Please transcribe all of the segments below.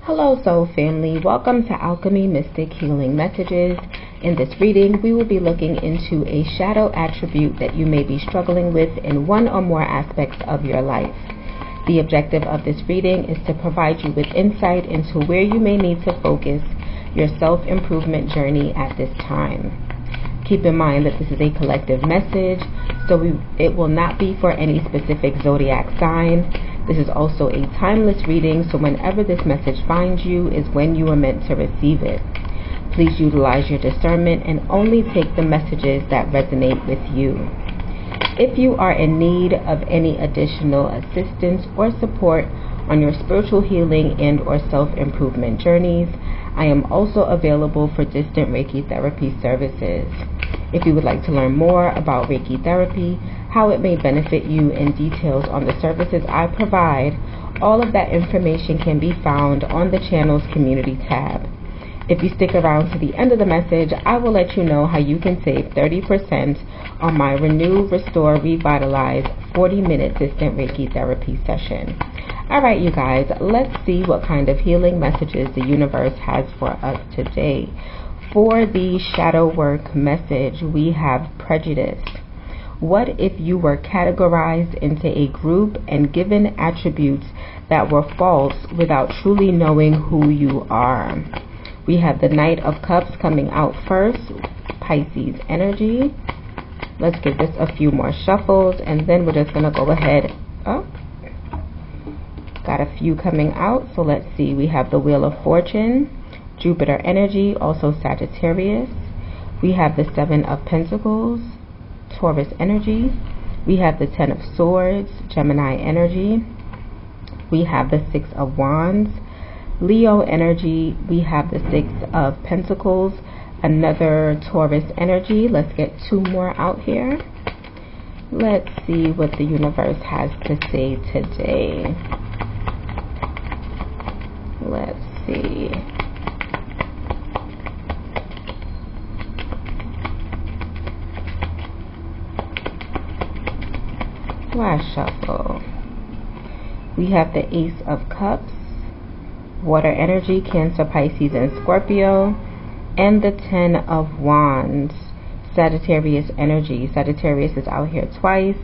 Hello Soul Family, welcome to Alchemy Mystic Healing Messages. In this reading, we will be looking into a shadow attribute that you may be struggling with in one or more aspects of your life. The objective of this reading is to provide you with insight into where you may need to focus your self-improvement journey at this time. Keep in mind that this is a collective message, so it will not be for any specific zodiac sign. This is also a timeless reading, so whenever this message finds you is when you are meant to receive it. Please utilize your discernment and only take the messages that resonate with you. If you are in need of any additional assistance or support on your spiritual healing and or self-improvement journeys, I am also available for distant Reiki Therapy services. If you would like to learn more about Reiki Therapy, how it may benefit you, and details on the services I provide, all of that information can be found on the channel's community tab. If you stick around to the end of the message, I will let you know how you can save 30% on my Renew, Restore, Revitalize 40-minute distant Reiki therapy session. Alright, you guys, let's see what kind of healing messages the universe has for us today. For the shadow work message, we have prejudice. What if you were categorized into a group and given attributes that were false without truly knowing who you are? We have the Knight of Cups coming out first, Pisces energy. Let's give this a few more shuffles, and then we're just going to go ahead. Got a few coming out, so let's see. We have the Wheel of Fortune, Jupiter energy, also Sagittarius. We have the Seven of Pentacles, Taurus energy. We have the Ten of Swords, Gemini energy. We have the Six of Wands, Leo energy. We have the Six of Pentacles, another Taurus energy. Let's get two more out here. Let's see what the universe has to say today. Let's see. Last shuffle. We have the Ace of Cups, Water energy, Cancer, Pisces, and Scorpio, and the Ten of Wands, Sagittarius energy. Sagittarius is out here twice.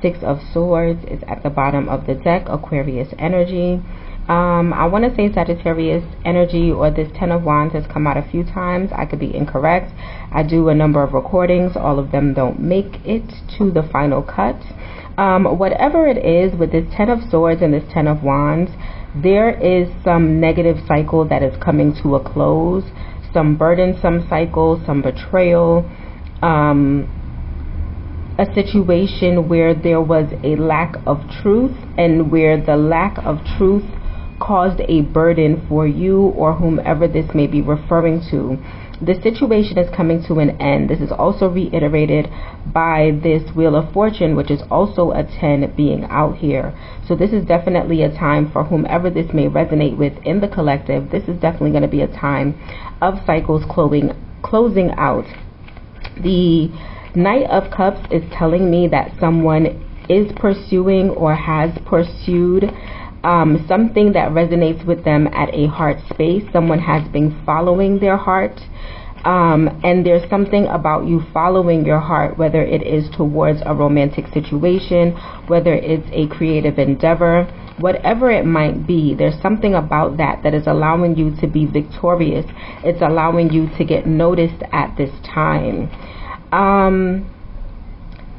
Six of Swords is at the bottom of the deck, Aquarius energy. I want to say Sagittarius energy or this Ten of Wands has come out a few times. I could be incorrect. I do a number of recordings. All of them don't make it to the final cut. Whatever it is with this Ten of Swords and this Ten of Wands, there is some negative cycle that is coming to a close, some burdensome cycle, some betrayal, a situation where there was a lack of truth, and where the lack of truth caused a burden for you or whomever this may be referring to. The situation is coming to an end. This is also reiterated by this Wheel of Fortune, which is also a 10 being out here. So this is definitely a time for whomever this may resonate with in the collective. This is definitely going to be a time of cycles closing out. The Knight of Cups is telling me that someone is pursuing or has pursued something that resonates with them at a heart space. Someone has been following their heart, and there's something about you following your heart, whether it is towards a romantic situation, whether it's a creative endeavor, whatever it might be. There's something about that is allowing you to be victorious. It's allowing you to get noticed at this time.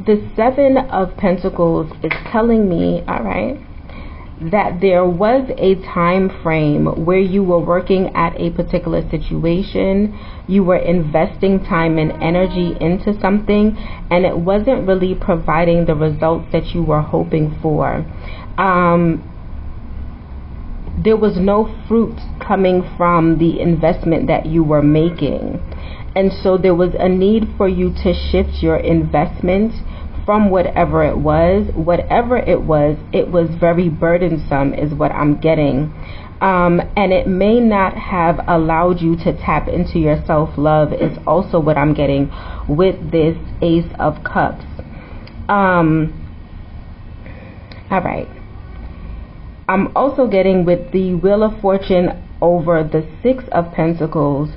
The Seven of Pentacles is telling me, all right, that there was a time frame where you were working at a particular situation, you were investing time and energy into something, and it wasn't really providing the results that you were hoping for. There was no fruit coming from the investment that you were making, and so there was a need for you to shift your investment from whatever it was. It was very burdensome is what I'm getting. And it may not have allowed you to tap into your self-love is also what I'm getting with this Ace of Cups. All right. I'm also getting with the Wheel of Fortune over the Six of Pentacles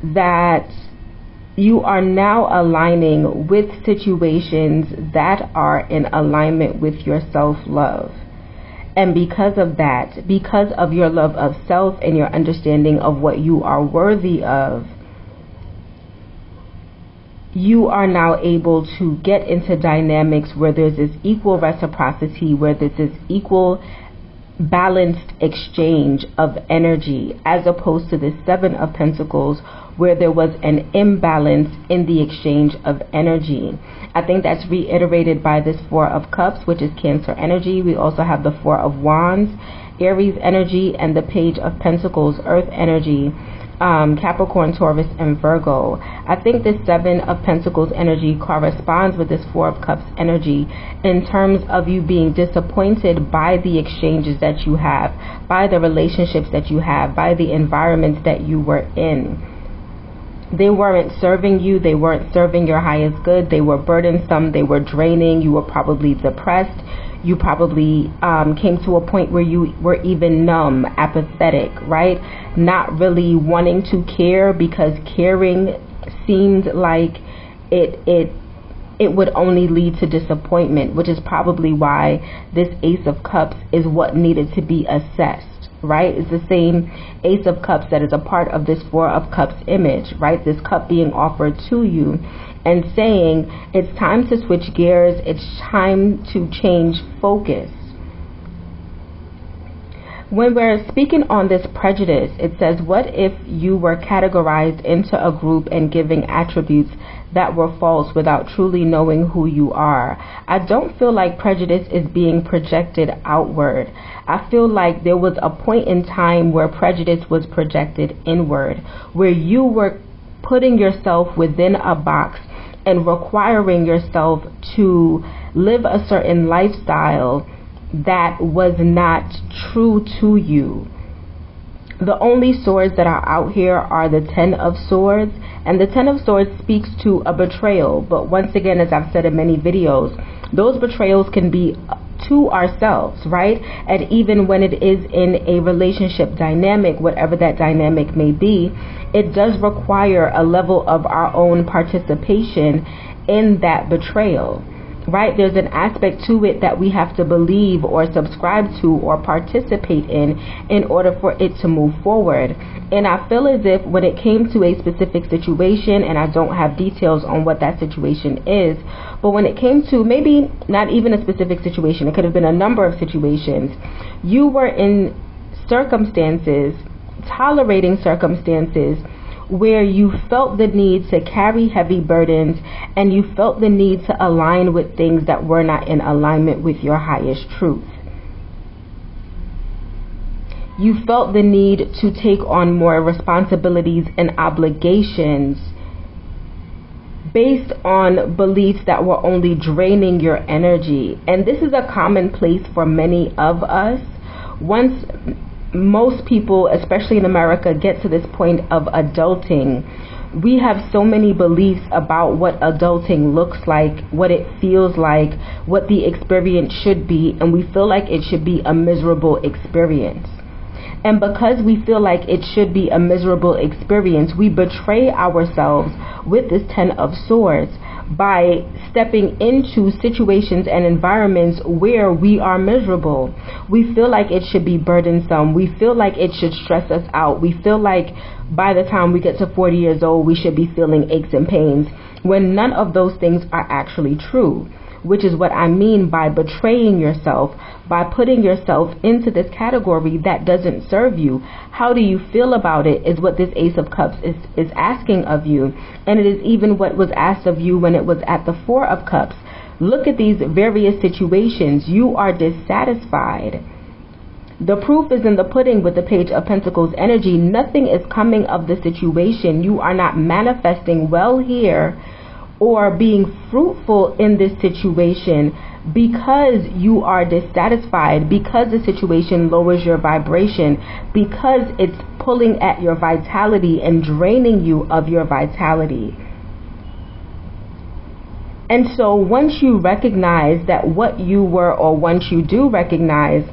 that you are now aligning with situations that are in alignment with your self-love. And because of that, because of your love of self and your understanding of what you are worthy of, you are now able to get into dynamics where there's this equal reciprocity, where there's this equal balanced exchange of energy, as opposed to the Seven of Pentacles, where there was an imbalance in the exchange of energy. I think that's reiterated by this Four of Cups, which is Cancer energy. We also have the Four of Wands, Aries energy, and the Page of Pentacles, Earth energy, Capricorn, Taurus, and Virgo. I think this Seven of Pentacles energy corresponds with this Four of Cups energy in terms of you being disappointed by the exchanges that you have, by the relationships that you have, by the environments that you were in. They weren't serving you. They weren't serving your highest good. They were burdensome. They were draining. You were probably depressed. You probably came to a point where you were even numb, apathetic, right? Not really wanting to care, because caring seemed like it would only lead to disappointment, which is probably why this Ace of Cups is what needed to be assessed. Right? It's the same Ace of Cups that is a part of this Four of Cups image, right? This cup being offered to you and saying it's time to switch gears, it's time to change focus. When we're speaking on this prejudice, it says, what if you were categorized into a group and giving attributes that were false without truly knowing who you are? I don't feel like prejudice is being projected outward. I feel like there was a point in time where prejudice was projected inward, where you were putting yourself within a box and requiring yourself to live a certain lifestyle that was not true to you. The only swords that are out here are the Ten of Swords, and the Ten of Swords speaks to a betrayal. But once again, as I've said in many videos, those betrayals can be to ourselves, right? And even when it is in a relationship dynamic, whatever that dynamic may be, it does require a level of our own participation in that betrayal. Right? There's an aspect to it that we have to believe or subscribe to or participate in order for it to move forward. And I feel as if when it came to a specific situation, and I don't have details on what that situation is, but when it came to maybe not even a specific situation, it could have been a number of situations, you were in circumstances, tolerating circumstances, where you felt the need to carry heavy burdens, and you felt the need to align with things that were not in alignment with your highest truth. You felt the need to take on more responsibilities and obligations based on beliefs that were only draining your energy. And this is a common place for many of us. Once most people, especially in America, get to this point of adulting, we have so many beliefs about what adulting looks like, what it feels like, what the experience should be, and we feel like it should be a miserable experience. And because we feel like it should be a miserable experience, we betray ourselves with this Ten of Swords by stepping into situations and environments where we are miserable. We feel like it should be burdensome. We feel like it should stress us out. We feel like by the time we get to 40 years old, we should be feeling aches and pains, when none of those things are actually true. Which is what I mean by betraying yourself, by putting yourself into this category that doesn't serve you. How do you feel about it is what this Ace of Cups is asking of you. And it is even what was asked of you when it was at the Four of Cups. Look at these various situations. You are dissatisfied. The proof is in the pudding with the Page of Pentacles energy. Nothing is coming of the situation. You are not manifesting well here or being fruitful in this situation because you are dissatisfied, because the situation lowers your vibration, because it's pulling at your vitality and draining you of your vitality. And so once you recognize that what you were, or once you do recognize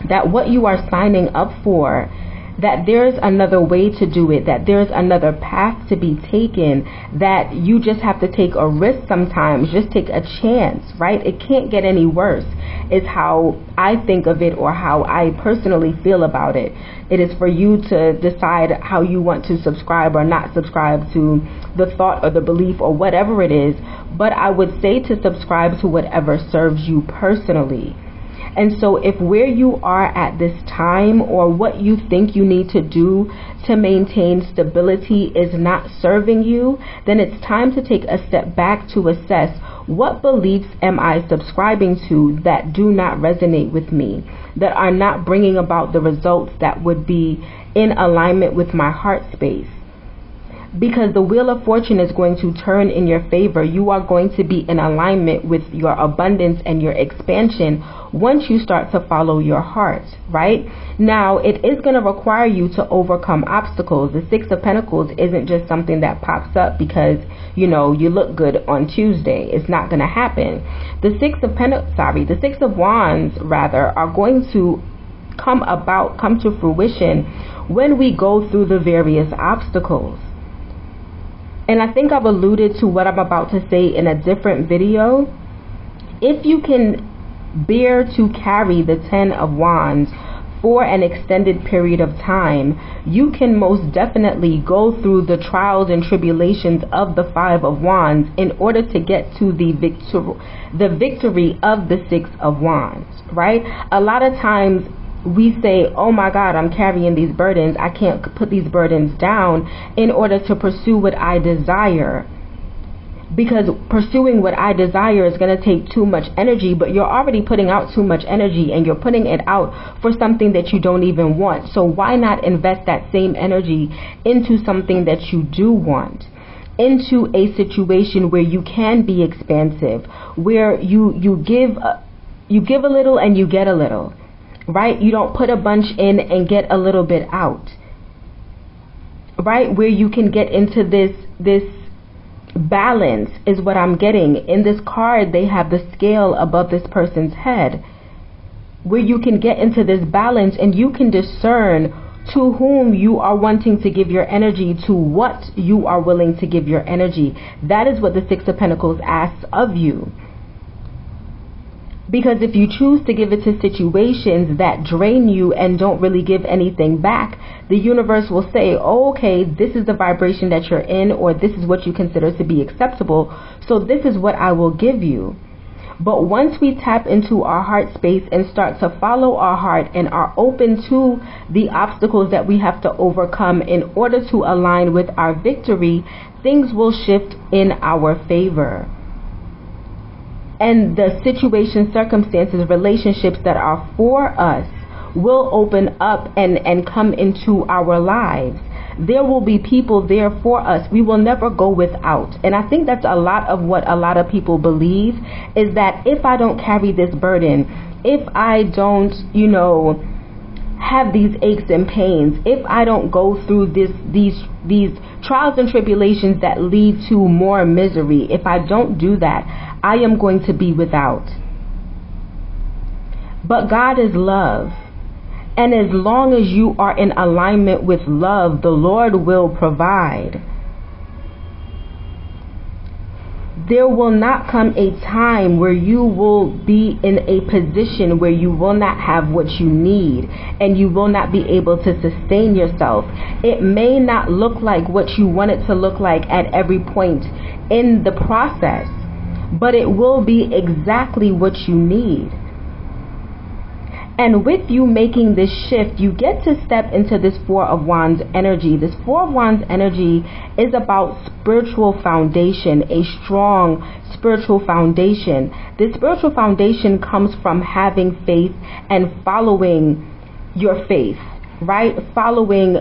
that what you are signing up for that there's another way to do it, that there's another path to be taken, that you just have to take a risk sometimes, just take a chance, right? It can't get any worse, is how I think of it, or how I personally feel about it. It is for you to decide how you want to subscribe or not subscribe to the thought or the belief or whatever it is, but I would say to subscribe to whatever serves you personally. And so if where you are at this time, or what you think you need to do to maintain stability, is not serving you, then it's time to take a step back to assess, what beliefs am I subscribing to that do not resonate with me, that are not bringing about the results that would be in alignment with my heart space? Because the wheel of fortune is going to turn in your favor. You are going to be in alignment with your abundance and your expansion once you start to follow your heart, right? Now, it is going to require you to overcome obstacles. The Six of Pentacles isn't just something that pops up because, you know, you look good on Tuesday. It's not going to happen. The Six of Wands, rather, are going to come to fruition when we go through the various obstacles. And I think I've alluded to what I'm about to say in a different video. If you can bear to carry the Ten of Wands for an extended period of time, you can most definitely go through the trials and tribulations of the Five of Wands in order to get to the victory of the Six of Wands, right? A lot of times we say, oh my God, I'm carrying these burdens. I can't put these burdens down in order to pursue what I desire. Because pursuing what I desire is going to take too much energy, but you're already putting out too much energy, and you're putting it out for something that you don't even want. So why not invest that same energy into something that you do want? Into a situation where you can be expansive, where you give a little and you get a little. Right? You don't put a bunch in and get a little bit out. Right? Where you can get into this balance is what I'm getting. In this card, they have the scale above this person's head, where you can get into this balance and you can discern to whom you are wanting to give your energy, to what you are willing to give your energy. That is what the Six of Pentacles asks of you. Because if you choose to give it to situations that drain you and don't really give anything back, the universe will say, oh, okay, this is the vibration that you're in, or this is what you consider to be acceptable, so this is what I will give you. But once we tap into our heart space and start to follow our heart and are open to the obstacles that we have to overcome in order to align with our victory, things will shift in our favor. And the situations, circumstances, relationships that are for us will open up and come into our lives. There will be people there for us. We will never go without. And I think that's a lot of what a lot of people believe, is that if I don't carry this burden, if I don't, have these aches and pains, if I don't go through these trials and tribulations that lead to more misery, if I don't do that, I am going to be without. But God is love. And as long as you are in alignment with love, the Lord will provide. There will not come a time where you will be in a position where you will not have what you need and you will not be able to sustain yourself. It may not look like what you want it to look like at every point in the process, but it will be exactly what you need. And with you making this shift, you get to step into this Four of Wands energy. This Four of Wands energy is about spiritual foundation, a strong spiritual foundation. This spiritual foundation comes from having faith and following your faith, right? Following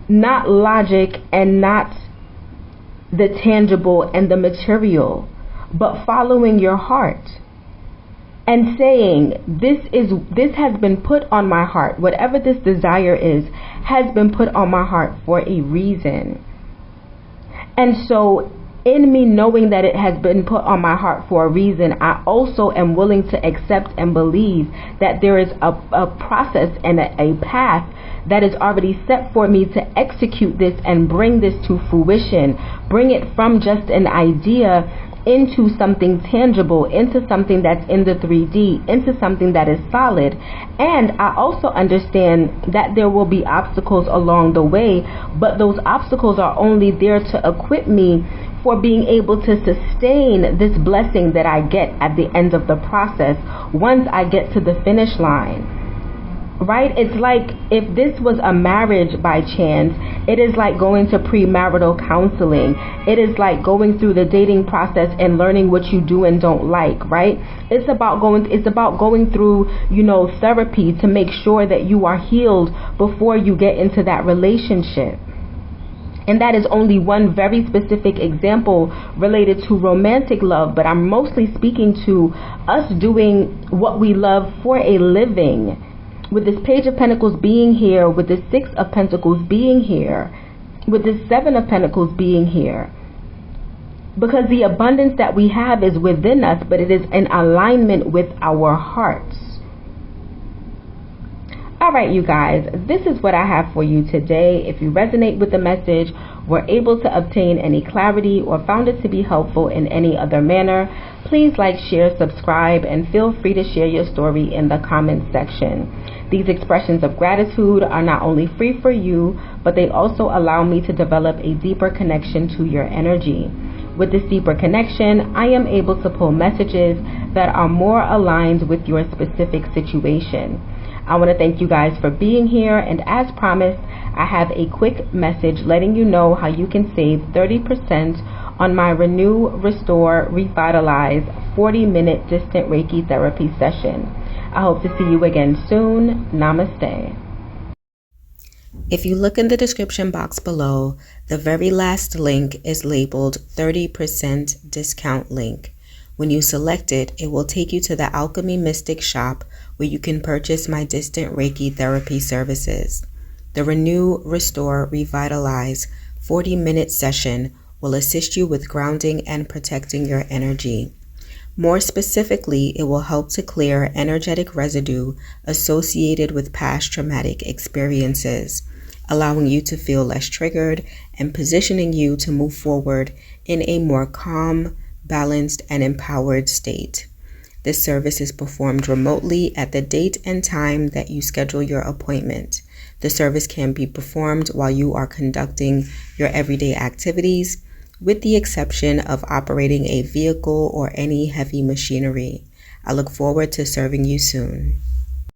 not logic and not the tangible and the material, but following your heart. And saying, this has been put on my heart. Whatever this desire is, has been put on my heart for a reason. And so in me knowing that it has been put on my heart for a reason, I also am willing to accept and believe that there is a process and a path that is already set for me to execute this and bring this to fruition, bring it from just an idea into something tangible, into something that's in the 3D, into something that is solid. And I also understand that there will be obstacles along the way, but those obstacles are only there to equip me for being able to sustain this blessing that I get at the end of the process once I get to the finish line. Right? It's like if this was a marriage by chance, it is like going to premarital counseling. It is like going through the dating process and learning what you do and don't like, right? It's about going through, therapy to make sure that you are healed before you get into that relationship. And that is only one very specific example related to romantic love, but I'm mostly speaking to us doing what we love for a living. With this Page of Pentacles being here, with the Six of Pentacles being here, with the Seven of Pentacles being here. Because the abundance that we have is within us, but it is in alignment with our hearts. Alright, you guys, this is what I have for you today. If you resonate with the message, were able to obtain any clarity, or found it to be helpful in any other manner, please like, share, subscribe, and feel free to share your story in the comments section. These expressions of gratitude are not only free for you, but they also allow me to develop a deeper connection to your energy. With this deeper connection, I am able to pull messages that are more aligned with your specific situation. I want to thank you guys for being here, and as promised, I have a quick message letting you know how you can save 30% on my Renew, Restore, Revitalize 40-minute distant Reiki therapy session. I hope to see you again soon. Namaste. If you look in the description box below, the very last link is labeled 30% discount link. When you select it, it will take you to the Alchemy Mystic shop where you can purchase my distant Reiki therapy services. The Renew, Restore, Revitalize 40-minute session will assist you with grounding and protecting your energy. More specifically, it will help to clear energetic residue associated with past traumatic experiences, allowing you to feel less triggered and positioning you to move forward in a more calm, balanced, and empowered state. This service is performed remotely at the date and time that you schedule your appointment. The service can be performed while you are conducting your everyday activities, with the exception of operating a vehicle or any heavy machinery. I look forward to serving you soon.